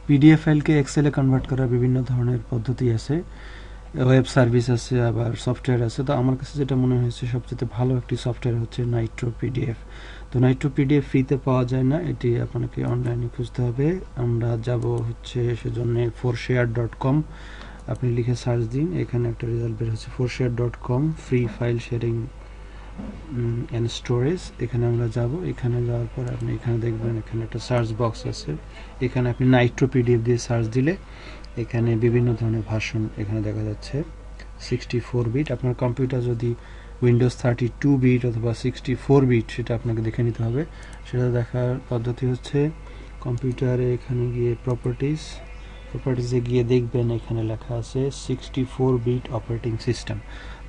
PDF ফাইলকে এক্সেলে convert করার বিভিন্ন ধরনের পদ্ধতি আছে, ওয়েব সার্ভিস আছে, আবার সফটওয়্যার আছে। তো আমার কাছে যেটা মনে হয়েছে সবচেয়ে ভালো একটি সফটওয়্যার হচ্ছে নাইট্রো পিডিএফ। তো নাইট্রো পিডিএফ ফ্রিতে পাওয়া যায় না, এটি আপনাকে অনলাইনে খুঁজতে হবে। আমরা যাব হচ্ছে সেজন্য forshare.com, আপনি লিখে সার্চ দিন, এখানে একটা রেজাল্ট বের হচ্ছে forshare.com free file sharing and storage. এখানে আমরা যাব, এখানে যাওয়ার পর আপনি এখানে দেখবেন এখানে একটা সার্চ বক্স আছে, এখানে আপনি নাইট্রো পিডিএফ দিয়ে সার্চ দিলে এখানে বিভিন্ন ধরনের ভার্সন এখানে দেখা যাচ্ছে। 64 বিট, আপনার কম্পিউটার যদি উইন্ডোজ 32 বিট অথবা 64 বিট সেটা আপনাকে দেখে নিতে হবে। সেটা দেখার পদ্ধতি হচ্ছে কম্পিউটারে এখানে গিয়ে প্রপার্টিজে গিয়ে দেখবেন এখানে লেখা আছে 64 বিট অপারেটিং সিস্টেম।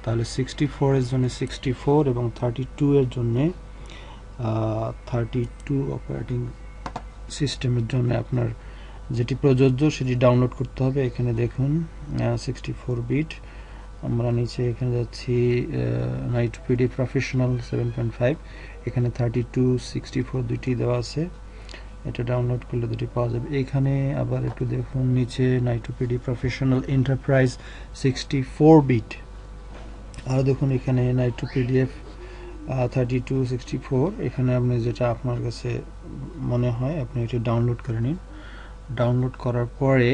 তাহলে 64 এর জন্য 64 এবং 32 এর জন্য 32 অপারেটিং সিস্টেমের জন্য আপনার যেটি প্রযোজ্য সেটি ডাউনলোড করতে হবে। এখানে দেখুন 64 বিট, আমরা নিচে এখানে যাচ্ছি নাইট্রো পিডিএফ প্রফেশনাল 7.5, এখানে 32 64 দুটি দেওয়া আছে, এটা ডাউনলোড করলে দুটি পাওয়া যাবে। এখানে আবার একটু দেখুন নিচে Nitro PDF professional enterprise 64 bit, আর দেখুন এখানে নাইট্রো পিডিএফ 32 64। এখানে আপনি যেটা আপনার কাছে মনে হয় আপনি এটা ডাউনলোড করে নিন। ডাউনলোড করার পরে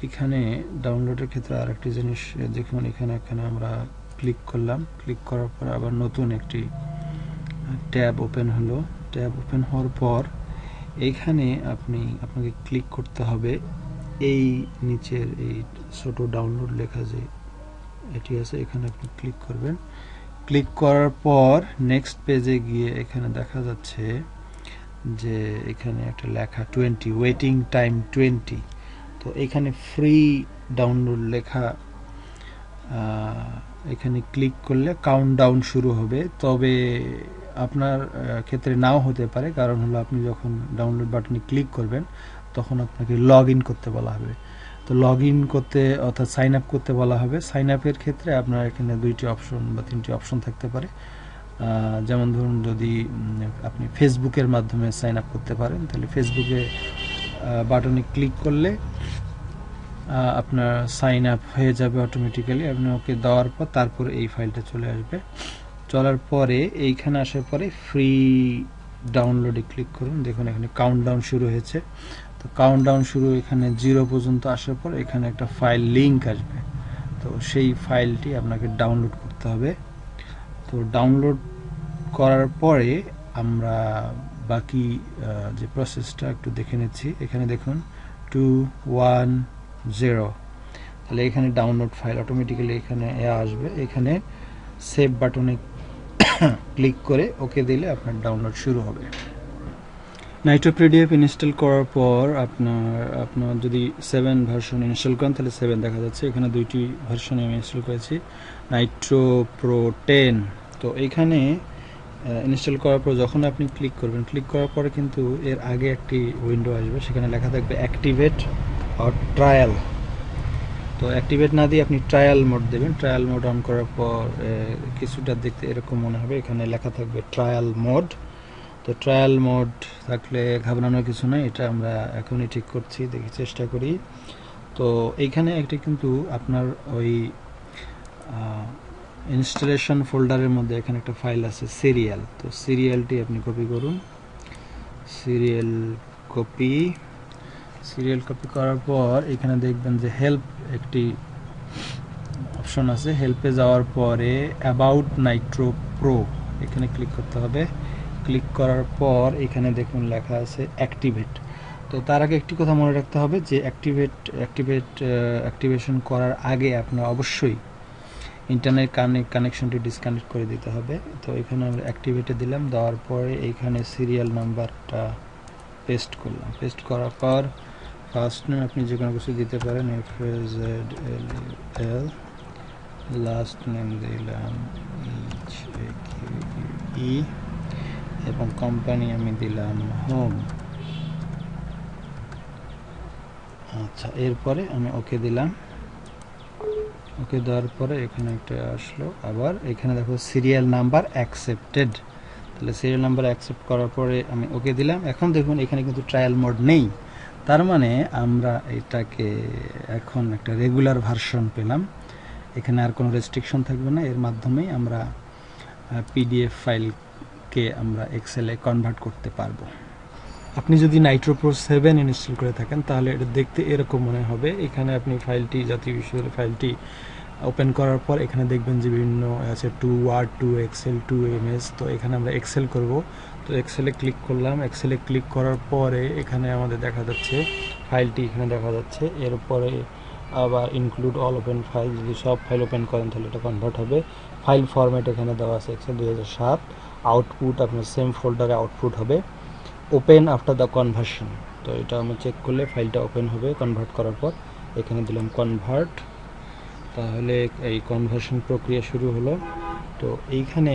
এখানে ডাউনলোডের ক্ষেত্রে আরেকটি জিনিস দেখুন, এখানে আমরা ক্লিক করলাম, ক্লিক করার পর আবার নতুন একটি ট্যাব ওপেন হলো। ট্যাব ওপেন হওয়ার পর এইখানে আপনাকে ক্লিক করতে হবে এই নিচের এই ছোট ডাউনলোড লেখা যে এটি আছে, এখানে আপনি ক্লিক করবেন। ক্লিক করার পর নেক্সট পেজে গিয়ে এখানে দেখা যাচ্ছে যে এখানে একটা লেখা 20, ওয়েটিং টাইম 20। তো এখানে ফ্রি ডাউনলোড লেখা, এখানে ক্লিক করলে কাউন্টডাউন শুরু হবে। তবে আপনার ক্ষেত্রে নাও হতে পারে, কারণ হলো আপনি যখন ডাউনলোড বাটনে ক্লিক করবেন তখন আপনাকে লগ ইন করতে বলা হবে। তো লগ ইন করতে অর্থাৎ সাইন আপ করতে বলা হবে। সাইন আপের ক্ষেত্রে আপনার এখানে 2টি অপশন বা 3টি অপশন থাকতে পারে। যেমন ধরুন যদি আপনি ফেসবুকের মাধ্যমে সাইন আপ করতে পারেন তাহলে ফেসবুকে বাটনে ক্লিক করলে আপনার সাইন আপ হয়ে যাবে অটোমেটিক্যালি। আপনি ওকে দেওয়ার পর তারপর এই ফাইলটা চলে আসবে। চলার পরে এইখানে আসার পরে ফ্রি ডাউনলোডে ক্লিক করুন। দেখুন এখানে কাউন্টডাউন শুরু হয়েছে। তো কাউন্টডাউন শুরু এখানে 0 পর্যন্ত আসার পর এখানে একটা ফাইল লিংক আসবে, তো সেই ফাইলটি আপনাকে ডাউনলোড করতে হবে। তো ডাউনলোড করার পরে আমরা বাকি যে প্রসেসটা একটু দেখে নিচ্ছি। এখানে দেখুন 210, তাহলে এখানে ডাউনলোড ফাইল অটোমেটিক্যালি এখানে আসবে। এখানে সেভ বাটনে ক্লিক করে ওকে দিলে আপনার ডাউনলোড শুরু হবে। নাইট্রো পিডিএফ ইনস্টল করার পর আপনার যদি 7 ভার্সন ইনস্টল করেন তাহলে 7 দেখা যাচ্ছে। এখানে 2টি ভার্সন আমি ইনস্টল করেছি, নাইট্রো প্রো 10। তো এখানে ইনস্টল করার পর যখন আপনি ক্লিক করবেন, ক্লিক করার পরে কিন্তু এর আগে একটি উইন্ডো আসবে, সেখানে লেখা থাকবে অ্যাক্টিভেট অর ট্রায়াল। তো অ্যাক্টিভেট না দিয়ে আপনি ট্রায়াল মোড দেবেন। ট্রায়াল মোড অন করার পর কিছুটা দেখতে এরকম মনে হবে, এখানে লেখা থাকবে ট্রায়াল মোড। তো ট্রায়াল মোড থাকলে ঘাবড়ানোর কিছু নয়, এটা আমরা এখনই ঠিক করছি, দেখি চেষ্টা করি। তো এইখানে একটা কিন্তু আপনার ওই ইনস্টলেশন ফোল্ডারের মধ্যে এখানে একটা ফাইল আছে সিরিয়াল। তো সিরিয়ালটি আপনি কপি করুন, সিরিয়াল কপি করার পর এখানে দেখবেন যে হেল্প একটি অপশন আছে। হেল্পে যাওয়ার পরে অ্যাবাউট নাইট্রো প্রো এখানে ক্লিক করতে হবে। ক্লিক করার পর এখানে দেখুন লেখা আছে অ্যাক্টিভেট। তো তার আগে একটি কথা মনে রাখতে হবে যে অ্যাক্টিভেশন করার আগে আপনার অবশ্যই ইন্টারনেট কানেকশনটি ডিসকানেক্ট করে দিতে হবে। তো এখানে আমরা অ্যাক্টিভেটে দিলাম, দেওয়ার পরে এইখানে সিরিয়াল নাম্বারটা পেস্ট করলাম। পেস্ট করার পর ফার্স্ট নেম আপনি যে কোনো কিছু দিতে পারেন, FAZLL, লাস্ট নেম দিলাম HAQE, এবং কোম্পানি আমি দিলাম হোম। আচ্ছা, এরপরে আমি ওকে দিলাম। ওকে দেওয়ার পরে এখানে একটা আসলো, আবার এখানে দেখো সিরিয়াল নাম্বার অ্যাকসেপ্টেড। তাহলে সিরিয়াল নাম্বার অ্যাকসেপ্ট করার পরে আমি ওকে দিলাম। এখন দেখুন এখানে কিন্তু ট্রায়াল মোড নেই, তার মানে আমরা এটাকে এখন একটা রেগুলার ভার্সন পেলাম। এখানে আর কোনো রেস্ট্রিকশন থাকবে না, এর মাধ্যমেই আমরা পিডিএফ ফাইলকে আমরা এক্সেলে কনভার্ট করতে পারবো। আপনি যদি নাইট্রো প্রো 7 ইনস্টল করে থাকেন তাহলে এটা দেখতে এরকম মনে হবে। এখানে আপনি ফাইলটি, জাতীয় বিশ্ববিদ্যালয় ফাইলটি ওপেন করার পর এখানে দেখবেন যে বিভিন্ন আছে, to Word, to Excel, to MS. তো এখানে আমরা এক্সেল করব, তো এক্সেলে ক্লিক করলাম। এক্সেলে ক্লিক করার পরে এখানে আমাদের দেখা যাচ্ছে ফাইলটি এখানে দেখা যাচ্ছে। এরপরে আবার ইনক্লুড অল ওপেন ফাইল, যদি সব ফাইল ওপেন করেন তাহলে এটা কনভার্ট হবে। ফাইল ফরম্যাট এখানে দেওয়া আছে এক্সেল 2007। আউটপুট আপনার সেম ফোল্ডারে আউটপুট হবে। ওপেন আফটার দ্য কনভার্সন, তো এটা আমি চেক করলে ফাইলটা ওপেন হবে কনভার্ট করার পর। এখানে দিলাম কনভার্ট, তাহলে এই কনভার্সন প্রক্রিয়া শুরু হলো। তো এইখানে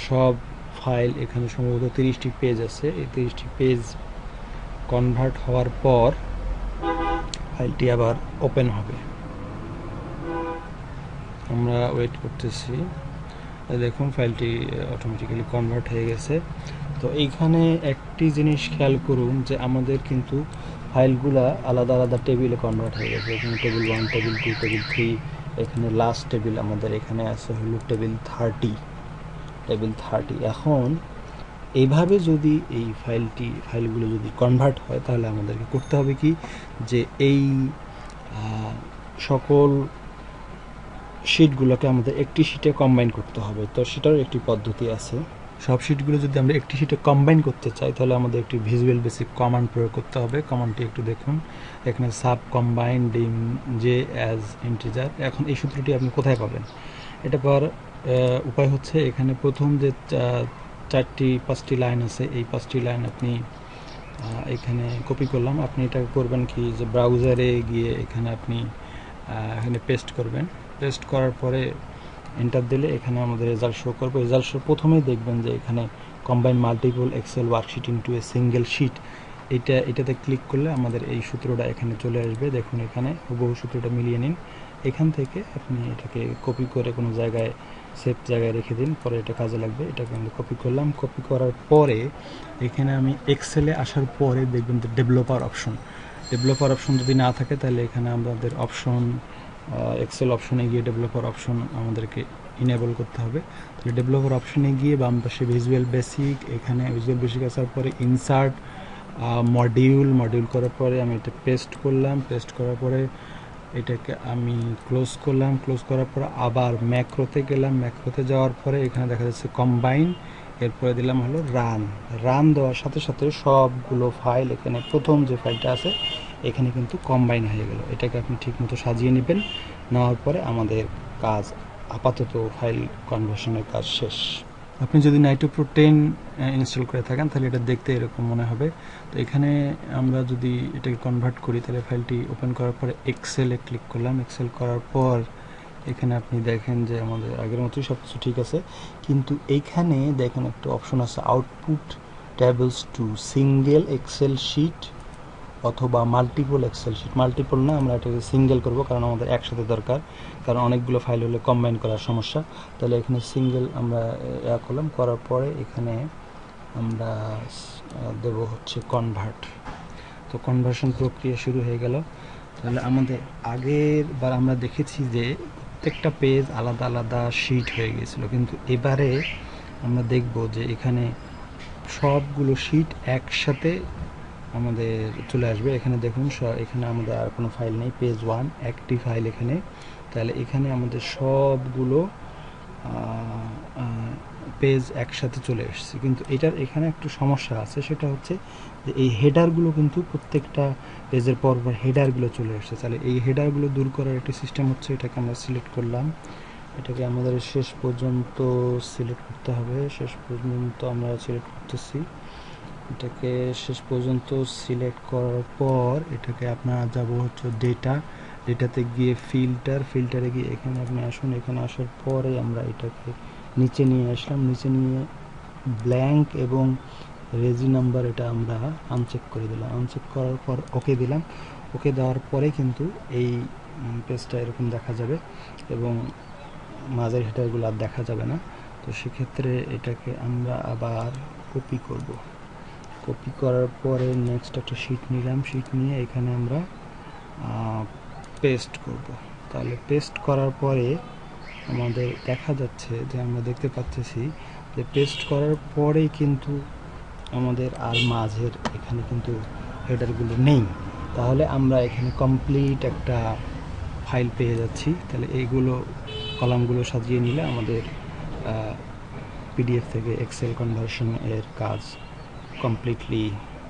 সব ফাইল, এখানে সম্ভবত 30টি পেজ আছে। এই 30টি পেজ কনভার্ট হওয়ার পর ফাইলটি আবার ওপেন হবে। আমরা ওয়েট করতেছি। দেখুন ফাইলটি অটোমেটিক্যালি কনভার্ট হয়ে গেছে। তো এইখানে একটি জিনিস খেয়াল করুন যে আমাদের কিন্তু ফাইলগুলা আলাদা আলাদা টেবিলে কনভার্ট হয়ে গেছে। এখানে টেবিল 1, টেবিল 2, টেবিল 3, এখানে লাস্ট টেবিল আমাদের এখানে আছে হলো টেবিল 30। এখন এইভাবে যদি এই ফাইলগুলো যদি কনভার্ট হয় তাহলে আমাদেরকে করতে হবে কি, যে এই সকল শিটগুলোকে আমাদের একটি শিটে কম্বাইন করতে হবে। তো সেটারও একটি পদ্ধতি আছে। সব শিটগুলো যদি আমরা একটি শিটে কম্বাইন করতে চাই তাহলে আমাদের একটি ভিজুয়াল বেসিক কমান্ড প্রয়োগ করতে হবে। কমান্ডটি একটু দেখুন, এখানে সাব কম্বাইন ডিম জে অ্যাজ ইন্টিজার। এখন এই সূত্রটি আপনি কোথায় পাবেন? এটা পাওয়ার উপায় হচ্ছে, এখানে প্রথম যে 4-5টি লাইন আছে, এই 5টি লাইন আপনি এখানে কপি করলাম। আপনি এটা করবেন কি, যে ব্রাউজারে গিয়ে এখানে আপনি এখানে পেস্ট করবেন। পেস্ট করার পরে এন্টার দিলে এখানে আমাদের রেজাল্ট শো করবে। রেজাল্ট শো প্রথমেই দেখবেন যে এখানে combine multiple Excel worksheet into a single sheet, এটাতে ক্লিক করলে আমাদের এই সূত্রটা এখানে চলে আসবে। দেখুন এখানে হুবহু সূত্রটা মিলিয়ে নিন। এখান থেকে আপনি এটাকে কপি করে কোনো জায়গায় সেফ জায়গায় রেখে দিন, পরে এটা কাজে লাগবে। এটাকে আমি কপি করলাম। কপি করার পরে এখানে আমি এক্সেলে আসার পরে দেখবেন যে ডেভেলপার অপশন যদি না থাকে তাহলে এখানে আমাদের অপশন এক্সেল অপশনে গিয়ে ডেভেলপার অপশন আমাদেরকে ইনেবল করতে হবে। তাহলে ডেভেলপার অপশনে গিয়ে বাম পাশে ভিজুয়াল বেসিক, এখানে ভিজুয়াল বেসিক আসার পরে ইনসার্ট মডিউল করার পরে আমি এটা পেস্ট করলাম। পেস্ট করার পরে এটাকে আমি ক্লোজ করলাম। ক্লোজ করার পরে আবার ম্যাক্রোতে গেলাম। ম্যাক্রোতে যাওয়ার পরে এখানে দেখা যাচ্ছে কম্বাইন, এরপরে দিলাম হলো রান দেওয়ার সাথে সাথে সবগুলো ফাইল, এখানে প্রথম যে ফাইলটা আছে এখানে কিন্তু কম্বাইন হয়ে গেল। এটাকে আপনি ঠিকমতো সাজিয়ে নেবেন। নেওয়ার পরে আমাদের কাজ, আপাতত ফাইল কনভার্সনের কাজ শেষ। আপনি যদি নাইট্রো প্রো 10 ইনস্টল করে থাকেন তাহলে এটা দেখতে এরকম মনে হবে। তো এখানে আমরা যদি এটাকে কনভার্ট করি তাহলে ফাইলটি ওপেন করার পরে এক্সেলে ক্লিক করলাম। এক্সেল করার পর এখানে আপনি দেখেন যে আমাদের আগের মতোই সব কিছু ঠিক আছে, কিন্তু এইখানে দেখেন একটা অপশন আছে output tables to single Excel sheet অথবা মাল্টিপল এক্সেল শিট। মাল্টিপল না, আমরা এটাকে সিঙ্গেল করব, কারণ আমাদের একসাথে দরকার, কারণ অনেকগুলো ফাইল হলে কম্বাইন করার সমস্যা। তাহলে এখানে সিঙ্গেল আমরা করলাম। করার পরে এখানে আমরা দেব হচ্ছে কনভার্ট। তো কনভার্সন প্রক্রিয়া শুরু হয়ে গেল। তাহলে আমাদের আগের বার আমরা দেখেছি যে প্রত্যেকটা পেজ আলাদা আলাদা শিট হয়ে গেছিল, কিন্তু এবারে আমরা দেখব যে এখানে সবগুলো শিট একসাথে আমাদের চলে আসবে। এখানে দেখুন এখানে আমাদের আর কোনো ফাইল নেই, পেজ 1 একটি ফাইল এখানে। তাহলে এখানে আমাদের সবগুলো পেজ একসাথে চলে এসেছে, কিন্তু এটার এখানে একটু সমস্যা আছে। সেটা হচ্ছে যে এই হেডারগুলো কিন্তু প্রত্যেকটা পেজের পর হেডারগুলো চলে এসেছে। তাহলে এই হেডারগুলো দূর করার একটি সিস্টেম হচ্ছে, এটাকে আমরা সিলেক্ট করলাম। এটাকে আমাদের শেষ পর্যন্ত সিলেক্ট করতে হবে। শেষ পর্যন্ত আমরা সিলেক্ট করতেছি। এটাকে শেষ পর্যন্ত সিলেক্ট করার পর এটাকে আপনারা যাব হচ্ছে ডেটাতে গিয়ে ফিল্টারে গিয়ে এখানে আপনি আসুন। এখানে আসার পরে আমরা এটাকে নিচে নিয়ে আসলাম। নিচে নিয়ে ব্ল্যাঙ্ক এবং রেজি নাম্বার এটা আমরা আনচেক করে দিলাম। আনচেক করার পর ওকে দিলাম। ওকে দেওয়ার পরে কিন্তু এই পেজটা এরকম দেখা যাবে এবং মাঝের হেডারগুলো আর দেখা যাবে না। তো তো সেক্ষেত্রে এটাকে আমরা আবার কপি করব। কপি করার পরে নেক্সট একটা শিট নিলাম, শিট নিয়ে এখানে আমরা পেস্ট করব। তাহলে পেস্ট করার পরে আমাদের দেখা যাচ্ছে যে আমরা দেখতে পাচ্ছি যে পেস্ট করার পরেই কিন্তু আমাদের আর মাঝের এখানে কিন্তু হেডারগুলো নেই। তাহলে আমরা এখানে কমপ্লিট একটা ফাইল পেয়ে যাচ্ছি। তাহলে এইগুলো কলামগুলো সাজিয়ে নিলে আমাদের পিডিএফ থেকে এক্সেল কনভার্সন এর কাজ কমপ্লিটলি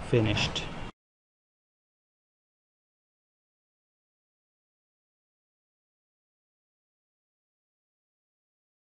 ফিনিশড।